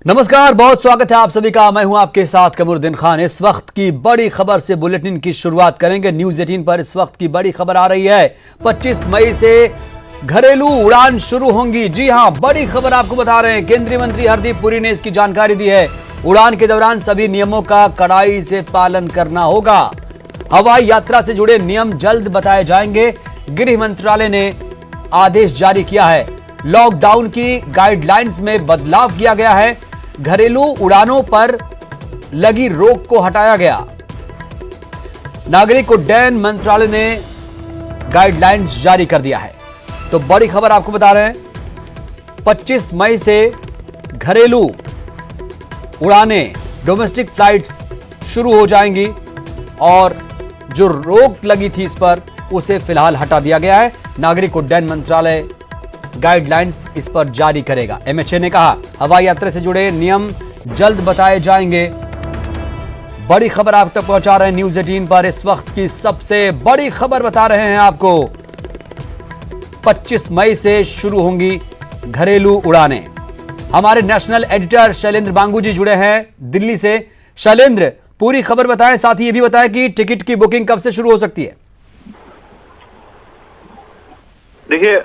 नमस्कार, बहुत स्वागत है आप सभी का। मैं हूं आपके साथ कमरुद्दीन खान। इस वक्त की बड़ी खबर से बुलेटिन की शुरुआत करेंगे। न्यूज 18 पर इस वक्त की बड़ी खबर आ रही है। 25 मई से घरेलू उड़ान शुरू होंगी। जी हां, बड़ी खबर आपको बता रहे हैं। केंद्रीय मंत्री हरदीप पुरी ने इसकी जानकारी दी है। उड़ान के दौरान सभी नियमों का कड़ाई से पालन करना होगा। हवाई यात्रा से जुड़े नियम जल्द बताए जाएंगे। गृह मंत्रालय ने आदेश जारी किया है। लॉकडाउन की गाइडलाइंस में बदलाव किया गया है। घरेलू उड़ानों पर लगी रोक को हटाया गया। नागरिक उड्डयन मंत्रालय ने गाइडलाइंस जारी कर दिया है। तो बड़ी खबर आपको बता रहे हैं, 25 मई से घरेलू उड़ानें, डोमेस्टिक फ्लाइट्स शुरू हो जाएंगी और जो रोक लगी थी इस पर उसे फिलहाल हटा दिया गया है। नागरिक उड्डयन मंत्रालय गाइडलाइंस इस पर जारी करेगा। एमएचए ने कहा हवाई यात्रा से जुड़े नियम जल्द बताए जाएंगे। बड़ी खबर आप तक पहुंचा रहे हैं न्यूज 18 पर। इस वक्त की सबसे बड़ी खबर बता रहे हैं आपको। 25 मई से शुरू होंगी घरेलू उड़ानें। हमारे नेशनल एडिटर शैलेंद्र बांगू जी जुड़े हैं दिल्ली से। शैलेंद्र, पूरी खबर बताएं, साथ ही ये भी बताएं कि टिकट की बुकिंग कब से शुरू हो सकती है। देखिए,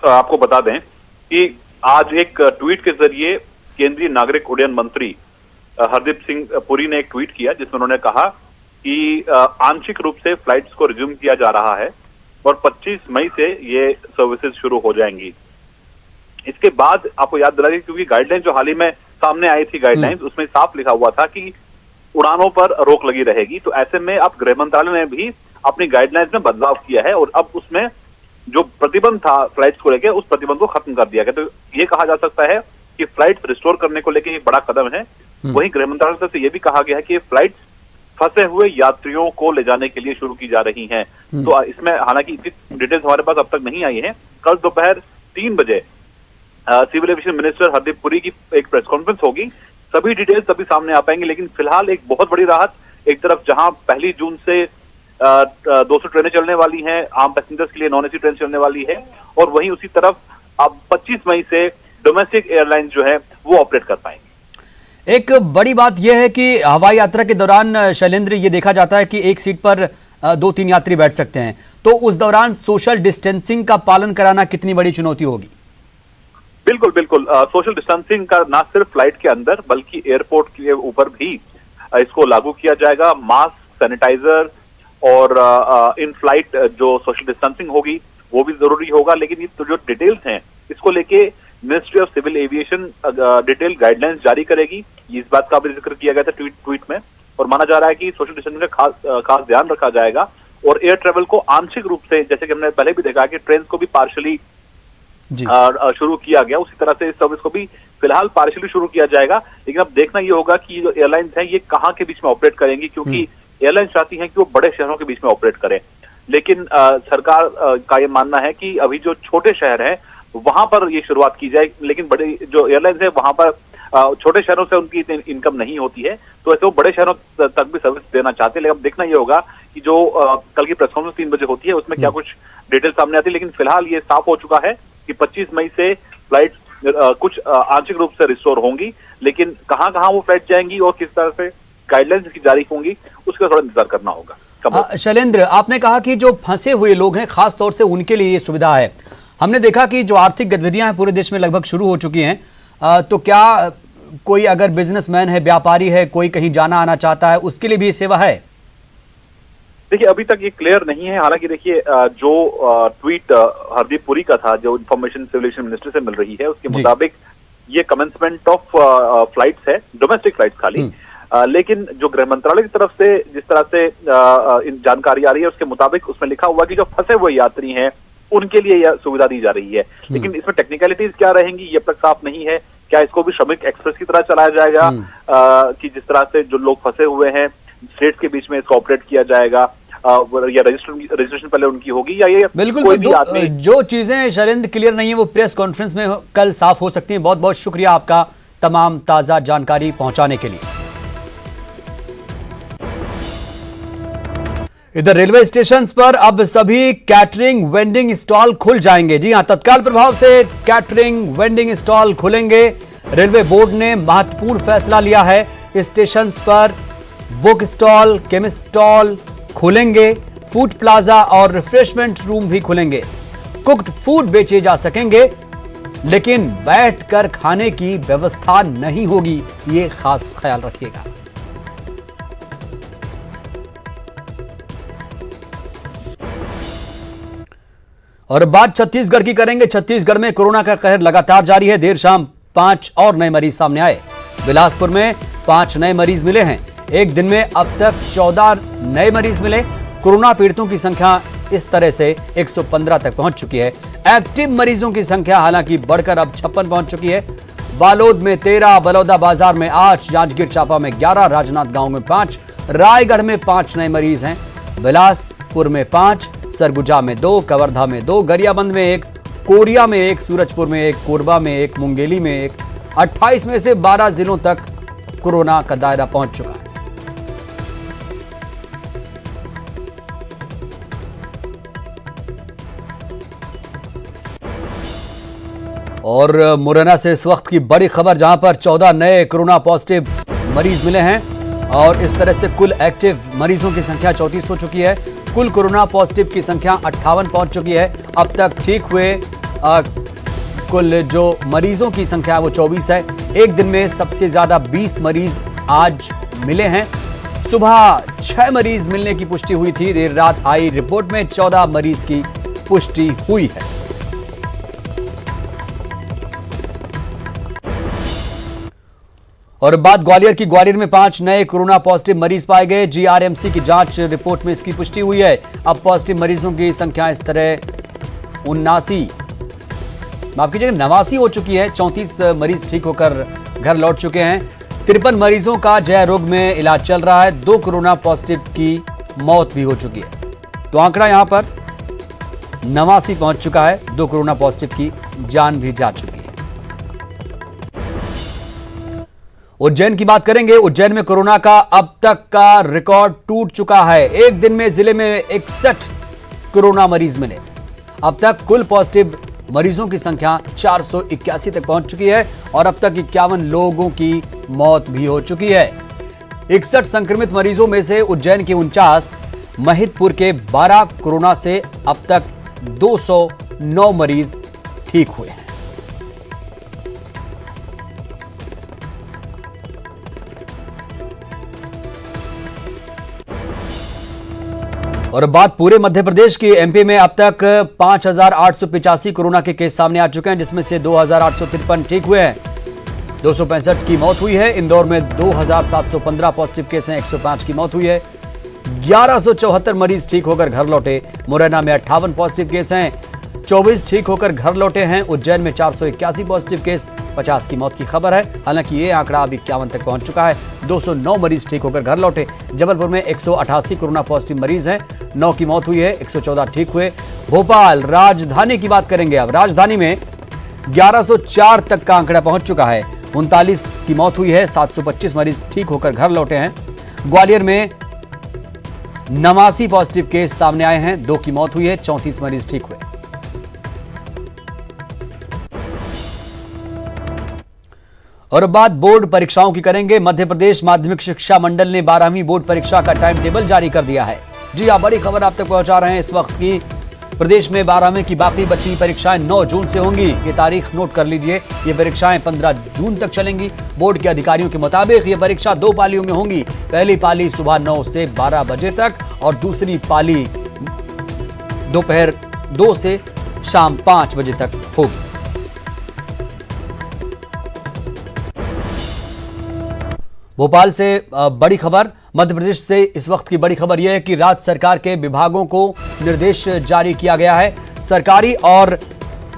आपको बता दें कि आज एक ट्वीट के जरिए केंद्रीय नागरिक उड्डयन मंत्री हरदीप सिंह पुरी ने एक ट्वीट किया जिसमें उन्होंने कहा कि आंशिक रूप से फ्लाइट्स को रिज्यूम किया जा रहा है और 25 मई से ये सर्विसेज शुरू हो जाएंगी। इसके बाद आपको याद दिला दें, क्योंकि गाइडलाइन जो हाल ही में सामने आई थी गाइडलाइंस, उसमें साफ लिखा हुआ था कि उड़ानों पर रोक लगी रहेगी। तो ऐसे में अब गृह मंत्रालय ने भी अपनी गाइडलाइंस में बदलाव किया है और अब उसमें जो प्रतिबंध था फ्लाइट्स को लेकर, उस प्रतिबंध को खत्म कर दिया गया। तो ये कहा जा सकता है कि फ्लाइट्स रिस्टोर करने को लेकर एक बड़ा कदम है। वहीं गृह मंत्रालय से यह भी कहा गया है कि फ्लाइट्स फंसे हुए यात्रियों को ले जाने के लिए शुरू की जा रही हैं। तो इसमें हालांकि इतनी डिटेल्स हमारे पास अब तक नहीं आई है। कल दोपहर 3 बजे civil aviation minister Hardeep Puri की एक प्रेस कॉन्फ्रेंस होगी। सभी डिटेल्स तभी सामने आ पाएंगे। लेकिन फिलहाल एक बहुत बड़ी राहत, एक तरफ जहां 1 जून से 200 ट्रेनें चलने वाली हैं, आम पैसेंजर्स के लिए नॉन एसी ट्रेन चलने वाली है, और वहीं उसी तरफ अब 25 मई से डोमेस्टिक एयरलाइंस जो है वो ऑपरेट कर पाएंगे। एक बड़ी बात यह है कि हवाई यात्रा के दौरान शैलेंद्र, ये देखा जाता है कि एक सीट पर 2-3 यात्री बैठ सकते हैं। तो उस दौरान सोशल डिस्टेंसिंग का पालन कराना कितनी बड़ी चुनौती होगी? बिल्कुल बिल्कुल, सोशल डिस्टेंसिंग का ना सिर्फ फ्लाइट के अंदर बल्कि एयरपोर्ट के ऊपर भी इसको लागू किया जाएगा। मास्क, सैनिटाइजर और इन फ्लाइट जो सोशल डिस्टेंसिंग होगी वो भी जरूरी होगा। लेकिन ये तो जो डिटेल्स हैं इसको लेके ministry of civil aviation detail guidelines जारी करेगी। इस बात का भी जिक्र किया गया था ट्वीट में, और माना जा रहा है कि सोशल डिस्टेंसिंग का खास ध्यान रखा जाएगा। और एयर ट्रेवल को आंशिक रूप से, जैसे कि हमने पहले भी देखा कि ट्रेन को भी पार्शली शुरू किया गया, उसी तरह से इस सर्विस को भी फिलहाल पार्शली शुरू किया जाएगा। लेकिन अब देखना ये होगा कि जो एयरलाइंस हैं ये कहाँ के बीच में ऑपरेट करेंगी, क्योंकि एयरलाइंस चाहती हैं कि वो बड़े शहरों के बीच में ऑपरेट करें। लेकिन सरकार का ये मानना है कि अभी जो छोटे शहर हैं वहां पर ये शुरुआत की जाए। लेकिन बड़े जो एयरलाइंस है वहां पर छोटे शहरों से उनकी इतनी इनकम नहीं होती है, तो ऐसे वो बड़े शहरों तक भी सर्विस देना चाहते हैं। लेकिन अब देखना ये होगा कि जो कल की प्रेस कॉन्फ्रेंस 3 बजे होती है उसमें क्या कुछ डिटेल सामने आती है। लेकिन फिलहाल ये साफ हो चुका है कि 25 मई से फ्लाइट कुछ आंशिक रूप से रिस्टोर होंगी। लेकिन कहाँ कहाँ वो फ्लाइट जाएंगी और किस तरह से गाइडलाइंस की जारी होंगी उसका थोड़ा इंतजार करना होगा। शैलेंद्र, आपने कहा कि जो फंसे हुए लोग हैं खास तौर से उनके लिए ये सुविधा है। हमने देखा कि जो आर्थिक गतिविधियां हैं पूरे देश में लगभग शुरू हो चुकी हैं। तो क्या कोई अगर बिजनेसमैन है, व्यापारी है, कोई कहीं जाना आना चाहता है, उसके लिए भी ये सेवा है? देखिए, अभी तक ये क्लियर नहीं है। हालांकि देखिए, जो ट्वीट हरदीप पुरी का था, जो इन्फॉर्मेशन सिविल एविएशन मिनिस्टर से मिल रही है, उसके मुताबिक ये कमेंसमेंट ऑफ फ्लाइट्स है, डोमेस्टिक फ्लाइट्स खाली। लेकिन जो गृह मंत्रालय की तरफ से जिस तरह से जानकारी आ रही है उसके मुताबिक उसमें लिखा हुआ कि जो फंसे हुए यात्री हैं उनके लिए यह सुविधा दी जा रही है। लेकिन इसमें टेक्निकलिटीज क्या रहेंगी ये अब तक साफ नहीं है। क्या इसको भी श्रमिक एक्सप्रेस की तरह चलाया जाएगा कि जिस तरह से जो लोग फंसे हुए हैं स्टेट्स के बीच में इसको ऑपरेट किया जाएगा, या रजिस्ट्रेशन पहले उनकी होगी, या ये बिल्कुल कोई भी आदमी। जो चीजें शैलेंद्र क्लियर नहीं है वो प्रेस कॉन्फ्रेंस में कल साफ हो सकती हैं। बहुत बहुत शुक्रिया आपका तमाम ताजा जानकारी पहुंचाने के लिए। इधर रेलवे स्टेशन पर अब सभी कैटरिंग वेंडिंग स्टॉल खुल जाएंगे। जी हां, तत्काल प्रभाव से कैटरिंग वेंडिंग स्टॉल खुलेंगे। रेलवे बोर्ड ने महत्वपूर्ण फैसला लिया है। स्टेशन पर बुक स्टॉल, केमिस्ट स्टॉल खुलेंगे, फूड प्लाजा और रिफ्रेशमेंट रूम भी खुलेंगे। कुक्ड फूड बेचे जा सकेंगे, लेकिन बैठकर खाने की व्यवस्था नहीं होगी, ये खास ख्याल रखिएगा। और बात छत्तीसगढ़ की करेंगे। छत्तीसगढ़ में कोरोना का कहर लगातार जारी है। देर शाम 5 और नए मरीज सामने आए। बिलासपुर में 5 नए मरीज मिले हैं। एक दिन में अब तक 14 नए मरीज मिले। कोरोना पीड़ितों की संख्या इस तरह से 115 तक पहुंच चुकी है। एक्टिव मरीजों की संख्या हालांकि बढ़कर अब 56 पहुंच चुकी है। बालोद में 13, बलौदा बाजार में 8, जांजगीर चांपा में 11, राजनांदगांव में 5, रायगढ़ में 5 नए मरीज हैं। बिलासपुर में 5, सरगुजा में 2, कवर्धा में 2, गरियाबंद में 1, कोरिया में 1, सूरजपुर में 1, कोरबा में 1, मुंगेली में 1। 28 में से 12 जिलों तक कोरोना का दायरा पहुंच चुका है। और मुरैना से इस वक्त की बड़ी खबर, जहां पर 14 नए कोरोना पॉजिटिव मरीज मिले हैं और इस तरह से कुल एक्टिव मरीजों की संख्या 34 हो चुकी है। कुल कोरोना पॉजिटिव की संख्या 58 पहुंच चुकी है। अब तक ठीक हुए कुल जो मरीजों की संख्या है वो 24 है। एक दिन में सबसे ज्यादा 20 मरीज आज मिले हैं। सुबह 6 मरीज मिलने की पुष्टि हुई थी। देर रात आई रिपोर्ट में 14 मरीज की पुष्टि हुई है। और बात ग्वालियर की। ग्वालियर में 5 नए कोरोना पॉजिटिव मरीज पाए गए। जीआरएमसी की जांच रिपोर्ट में इसकी पुष्टि हुई है। अब पॉजिटिव मरीजों की संख्या इस तरह 89 हो चुकी है। 34 मरीज ठीक होकर घर लौट चुके हैं। 53 मरीजों का जय रोग में इलाज चल रहा है। 2 कोरोना पॉजिटिव की मौत भी हो चुकी है। तो आंकड़ा यहां पर 89 पहुंच चुका है। 2 कोरोना पॉजिटिव की जान भी जा चुकी है। उज्जैन की बात करेंगे। उज्जैन में कोरोना का अब तक का रिकॉर्ड टूट चुका है। एक दिन में जिले में 61 कोरोना मरीज मिले। अब तक कुल पॉजिटिव मरीजों की संख्या 481 तक पहुंच चुकी है और अब तक 51 लोगों की मौत भी हो चुकी है। 61 संक्रमित मरीजों में से उज्जैन के 49, महिदपुर के 12 कोरोना से अब तक 209 मरीज ठीक हुए हैं। और बात पूरे मध्य प्रदेश की। एमपी में अब तक 5,885 कोरोना के केस सामने आ चुके हैं, जिसमें से 2,853 ठीक हुए हैं। 265 की मौत हुई है। इंदौर में 2,715 पॉजिटिव केस हैं। 105 की मौत हुई है। 1174 मरीज ठीक होकर घर लौटे। मुरैना में 58 पॉजिटिव केस हैं। 24 ठीक होकर घर लौटे हैं। उज्जैन में 481 पॉजिटिव केस, 50 की मौत की खबर है। हालांकि ये आंकड़ा अब 51 तक पहुंच चुका है। 209 मरीज ठीक होकर घर लौटे। जबलपुर में 188 कोरोना पॉजिटिव मरीज हैं। 9 की मौत हुई है। 114 ठीक हुए। भोपाल राजधानी की बात करेंगे। अब राजधानी में 1104 तक का आंकड़ा पहुंच चुका है। 39 की मौत हुई है। 725 मरीज ठीक होकर घर लौटे हैं। ग्वालियर में 89 पॉजिटिव केस सामने आए हैं। 2 की मौत हुई है। 34 मरीज ठीक हुए। और अब बात बोर्ड परीक्षाओं की करेंगे। मध्य प्रदेश माध्यमिक शिक्षा मंडल ने 12वीं बोर्ड परीक्षा का टाइम टेबल जारी कर दिया है। जी हां, बड़ी खबर आप तक पहुंचा रहे हैं इस वक्त की। प्रदेश में 12वीं की बाकी बची परीक्षाएं 9 जून से होंगी। ये तारीख नोट कर लीजिए। ये परीक्षाएं 15 जून तक चलेंगी। बोर्ड के अधिकारियों के मुताबिक ये परीक्षा 2 पालियों में होंगी। पहली पाली सुबह 9 से 12 बजे तक और दूसरी पाली दोपहर 2 से शाम 5 बजे तक होगी। भोपाल से बड़ी खबर, मध्य प्रदेश से इस वक्त की बड़ी खबर यह है कि राज्य सरकार के विभागों को निर्देश जारी किया गया है। सरकारी और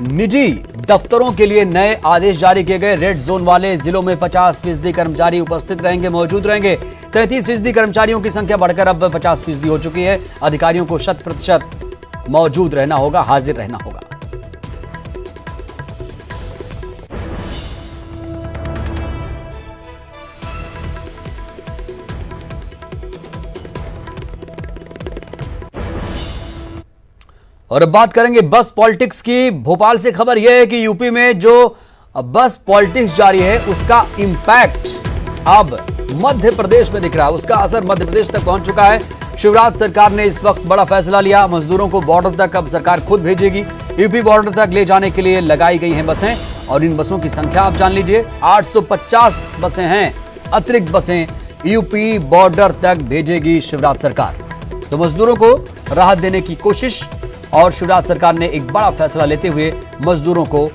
निजी दफ्तरों के लिए नए आदेश जारी किए गए। रेड जोन वाले जिलों में 50% कर्मचारी उपस्थित रहेंगे, मौजूद रहेंगे। 33% कर्मचारियों की संख्या बढ़कर अब 50% हो चुकी है। अधिकारियों को 100% मौजूद रहना होगा, हाजिर रहना होगा। और अब बात करेंगे बस पॉलिटिक्स की। भोपाल से खबर यह है कि यूपी में जो बस पॉलिटिक्स जारी है, उसका इंपैक्ट अब मध्य प्रदेश में दिख रहा है, उसका असर मध्य प्रदेश तक पहुंच चुका है। शिवराज सरकार ने इस वक्त बड़ा फैसला लिया, मजदूरों को बॉर्डर तक अब सरकार खुद भेजेगी। यूपी बॉर्डर तक ले जाने के लिए लगाई गई हैं बसें, और इन बसों की संख्या आप जान लीजिए, 850 बसें हैं, अतिरिक्त बसें यूपी बॉर्डर तक भेजेगी शिवराज सरकार। तो मजदूरों को राहत देने की कोशिश, और शिवराज सरकार ने एक बड़ा फैसला लेते हुए मजदूरों को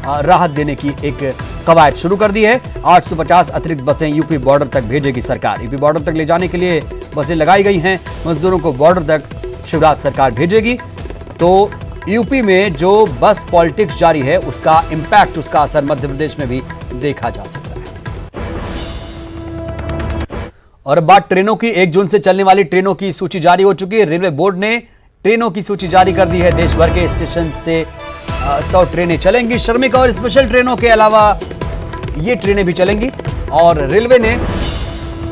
राहत देने की एक कवायद शुरू कर दी है। 850 अतिरिक्त बसें यूपी बॉर्डर तक भेजेगी सरकार। यूपी बॉर्डर तक ले जाने के लिए बसें लगाई गई हैं, मजदूरों को बॉर्डर तक शिवराज सरकार भेजेगी। तो यूपी में जो बस पॉलिटिक्स जारी है, उसका इंपैक्ट, उसका असर मध्य प्रदेश में भी देखा जा सकता है। और अब बात ट्रेनों की। 1 जून से चलने वाली ट्रेनों की सूची जारी हो चुकी है। रेलवे बोर्ड ने ट्रेनों की सूची जारी कर दी है। देश भर के स्टेशन से 100 ट्रेनें चलेंगी। श्रमिक और स्पेशल ट्रेनों के अलावा ये ट्रेनें भी चलेंगी, और रेलवे ने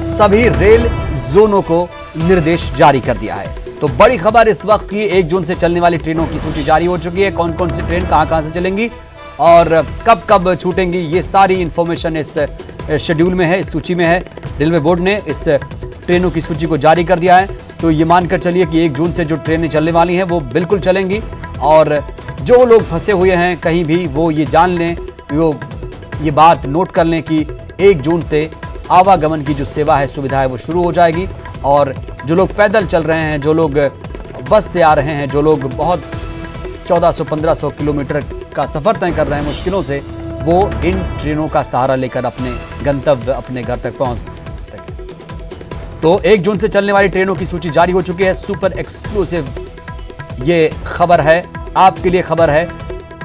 सभी रेल जोनों को निर्देश जारी कर दिया है। तो बड़ी खबर इस वक्त की, 1 जून से चलने वाली ट्रेनों की सूची जारी हो चुकी है। कौन कौन सी ट्रेन कहां से चलेंगी और कब कब छूटेंगी, ये सारी इंफॉर्मेशन इस शेड्यूल में है, इस सूची में है। रेलवे बोर्ड ने इस ट्रेनों की सूची को जारी कर दिया है। तो ये मानकर चलिए कि 1 जून से जो ट्रेनें चलने वाली हैं वो बिल्कुल चलेंगी, और जो लोग फंसे हुए हैं कहीं भी, वो ये जान लें, वो ये बात नोट कर लें कि 1 जून से आवागमन की जो सेवा है, सुविधा है, वो शुरू हो जाएगी। और जो लोग पैदल चल रहे हैं, जो लोग बस से आ रहे हैं, जो लोग बहुत 1400-1500 किलोमीटर का सफ़र तय कर रहे हैं मुश्किलों से, वो इन ट्रेनों का सहारा लेकर अपने गंतव्य, अपने घर तक पहुंच सकते हैं। तो 1 जून से चलने वाली ट्रेनों की सूची जारी हो चुकी है। सुपर एक्सक्लूसिव ये खबर है, आपके लिए खबर है।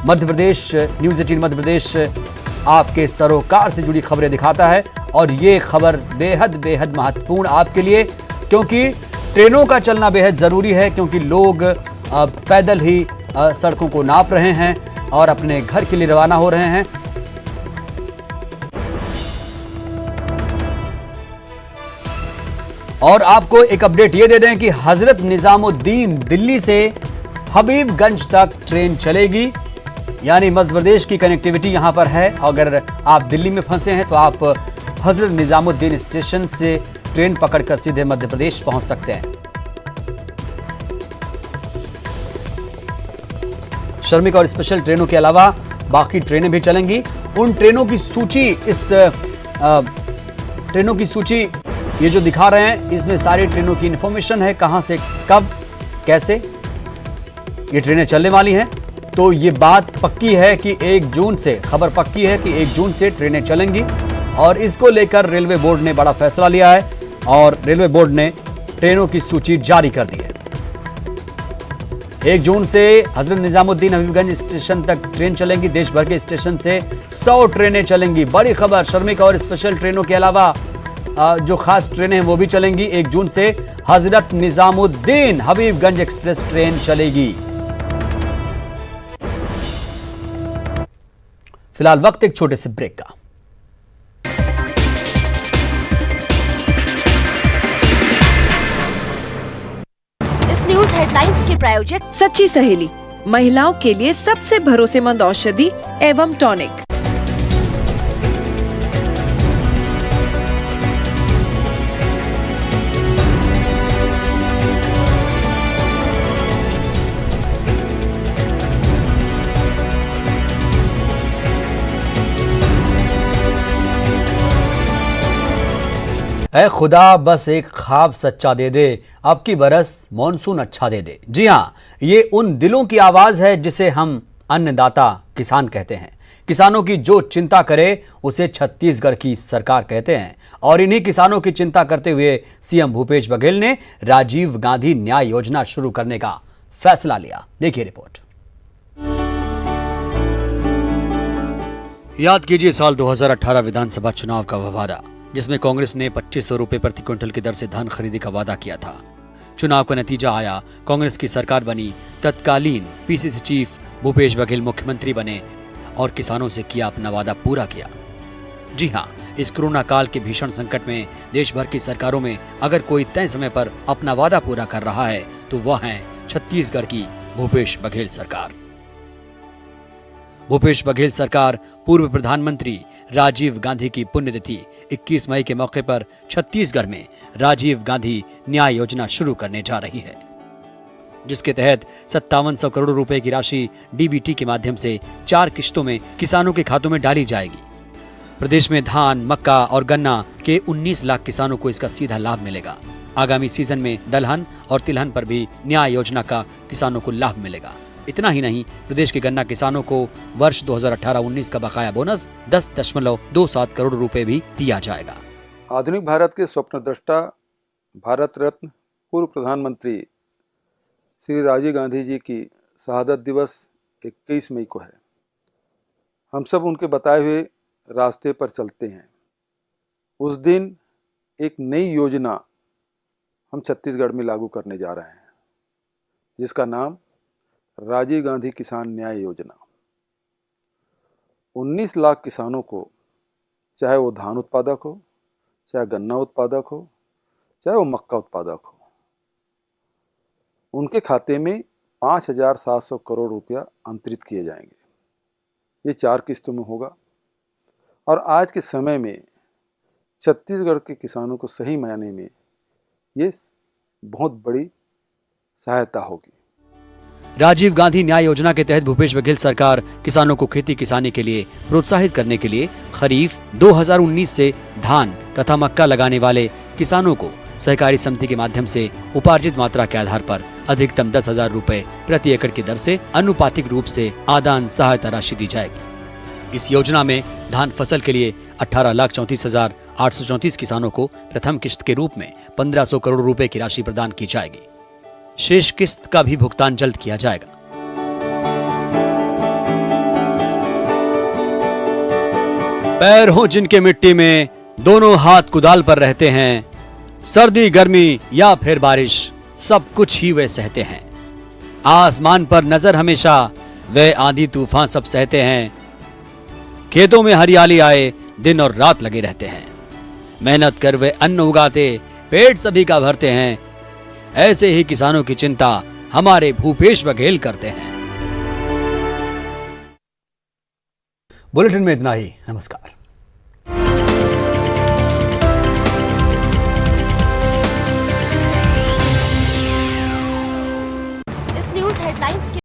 मध्य प्रदेश, न्यूज़ 18 मध्य प्रदेश आपके सरोकार से जुड़ी खबरें दिखाता है, और ये खबर बेहद बेहद महत्वपूर्ण आपके लिए, क्योंकि ट्रेनों का चलना बेहद ज़रूरी है, क्योंकि लोग पैदल ही सड़कों को नाप रहे हैं और अपने घर के लिए रवाना हो रहे हैं। और आपको एक अपडेट ये दे दें कि हजरत निजामुद्दीन दिल्ली से हबीबगंज तक ट्रेन चलेगी, यानी मध्य प्रदेश की कनेक्टिविटी यहां पर है। अगर आप दिल्ली में फंसे हैं तो आप हजरत निजामुद्दीन स्टेशन से ट्रेन पकड़कर सीधे मध्य प्रदेश पहुंच सकते हैं। श्रमिक और स्पेशल ट्रेनों के अलावा बाकी ट्रेनें भी चलेंगी। उन ट्रेनों की सूची, इस ट्रेनों की सूची ये जो दिखा रहे हैं, इसमें सारी ट्रेनों की इंफॉर्मेशन है, कहां से कब कैसे ये ट्रेनें चलने वाली हैं। तो ये बात पक्की है कि 1 जून से, खबर पक्की है कि 1 जून से ट्रेनें चलेंगी, और इसको लेकर रेलवे बोर्ड ने बड़ा फैसला लिया है, और रेलवे बोर्ड ने ट्रेनों की सूची जारी कर दी है। 1 जून से हजरत निजामुद्दीन हबीबगंज स्टेशन तक ट्रेन चलेंगी। देश भर के स्टेशन से 100 ट्रेनें चलेंगी। बड़ी खबर, श्रमिक और स्पेशल ट्रेनों के अलावा जो खास ट्रेनें हैं वो भी चलेंगी। 1 जून से हजरत निजामुद्दीन हबीबगंज एक्सप्रेस ट्रेन चलेगी। फिलहाल वक्त एक छोटे से ब्रेक का। इस न्यूज हेडलाइंस के प्रायोजक सच्ची सहेली, महिलाओं के लिए सबसे भरोसेमंद औषधि एवं टॉनिक। ऐ खुदा बस एक ख्वाब सच्चा दे दे, अब की बरस मॉनसून अच्छा दे दे। जी हाँ, ये उन दिलों की आवाज है जिसे हम अन्नदाता किसान कहते हैं। किसानों की जो चिंता करे उसे छत्तीसगढ़ की सरकार कहते हैं, और इन्हीं किसानों की चिंता करते हुए सीएम भूपेश बघेल ने राजीव गांधी न्याय योजना शुरू करने का फैसला लिया। देखिए रिपोर्ट। याद कीजिए साल 2018 विधानसभा चुनाव का वह वादा, जिसमें कांग्रेस ने 2500 रुपए प्रति क्विंटल की दर से धान खरीदी का वादा किया था। चुनाव का नतीजा आया, कांग्रेस की सरकार बनी, तत्कालीन पीसीसी चीफ भूपेश बघेल मुख्यमंत्री बने और किसानों से किया अपना वादा पूरा किया। जी हाँ, इस कोरोना काल के भीषण संकट में देश भर की सरकारों में अगर कोई तय समय पर अपना वादा पूरा कर रहा है तो वह है छत्तीसगढ़ की भूपेश बघेल सरकार। भूपेश बघेल सरकार पूर्व प्रधानमंत्री राजीव गांधी की पुण्यतिथि 21 मई के मौके पर छत्तीसगढ़ में राजीव गांधी न्याय योजना शुरू करने जा रही है, जिसके तहत 5700 करोड़ रुपए की राशि डीबीटी के माध्यम से 4 किश्तों में किसानों के खातों में डाली जाएगी। प्रदेश में धान, मक्का और गन्ना के 19 लाख किसानों को इसका सीधा लाभ मिलेगा। आगामी सीजन में दलहन और तिलहन पर भी न्याय योजना का किसानों को लाभ मिलेगा। इतना ही नहीं, प्रदेश के गन्ना किसानों को वर्ष 2018-19 का बकाया बोनस 10.27 करोड़ रुपए भी दिया जाएगा। आधुनिक भारत के स्वप्नद्रष्टा भारत रत्न पूर्व प्रधानमंत्री श्री राजीव गांधी जी की शहादत दिवस 21 मई को है। हम सब उनके बताए हुए रास्ते पर चलते हैं। उस दिन एक नई योजना हम छत्तीसगढ़ में लागू करने जा रहे हैं, जिसका नाम राजीव गांधी किसान न्याय योजना। 19 लाख किसानों को, चाहे वो धान उत्पादक हो, चाहे गन्ना उत्पादक हो, चाहे वो मक्का उत्पादक हो, उनके खाते में 5,700 करोड़ रुपया अंतरित किए जाएंगे। ये 4 किस्तों में होगा और आज के समय में छत्तीसगढ़ के किसानों को सही मायने में ये बहुत बड़ी सहायता होगी। राजीव गांधी न्याय योजना के तहत भूपेश बघेल सरकार किसानों को खेती किसानी के लिए प्रोत्साहित करने के लिए खरीफ 2019 से धान तथा मक्का लगाने वाले किसानों को सहकारी समिति के माध्यम से उपार्जित मात्रा के आधार पर अधिकतम 10,000 रुपए प्रति एकड़ की दर से आनुपातिक रूप से आदान सहायता राशि दी जाएगी। इस योजना में धान फसल के लिए 18,34,834 किसानों को प्रथम किश्त के रूप में 1,500 करोड़ रुपए की राशि प्रदान की जाएगी। शेष किस्त का भी भुगतान जल्द किया जाएगा। पैर हो जिनके मिट्टी में, दोनों हाथ कुदाल पर रहते हैं, सर्दी गर्मी या फिर बारिश सब कुछ ही वे सहते हैं। आसमान पर नजर हमेशा, वे आंधी तूफान सब सहते हैं। खेतों में हरियाली आए, दिन और रात लगे रहते हैं। मेहनत कर वे अन्न उगाते, पेट सभी का भरते हैं। ऐसे ही किसानों की चिंता हमारे भूपेश बघेल करते हैं। बुलेटिन में इतना ही। नमस्कार।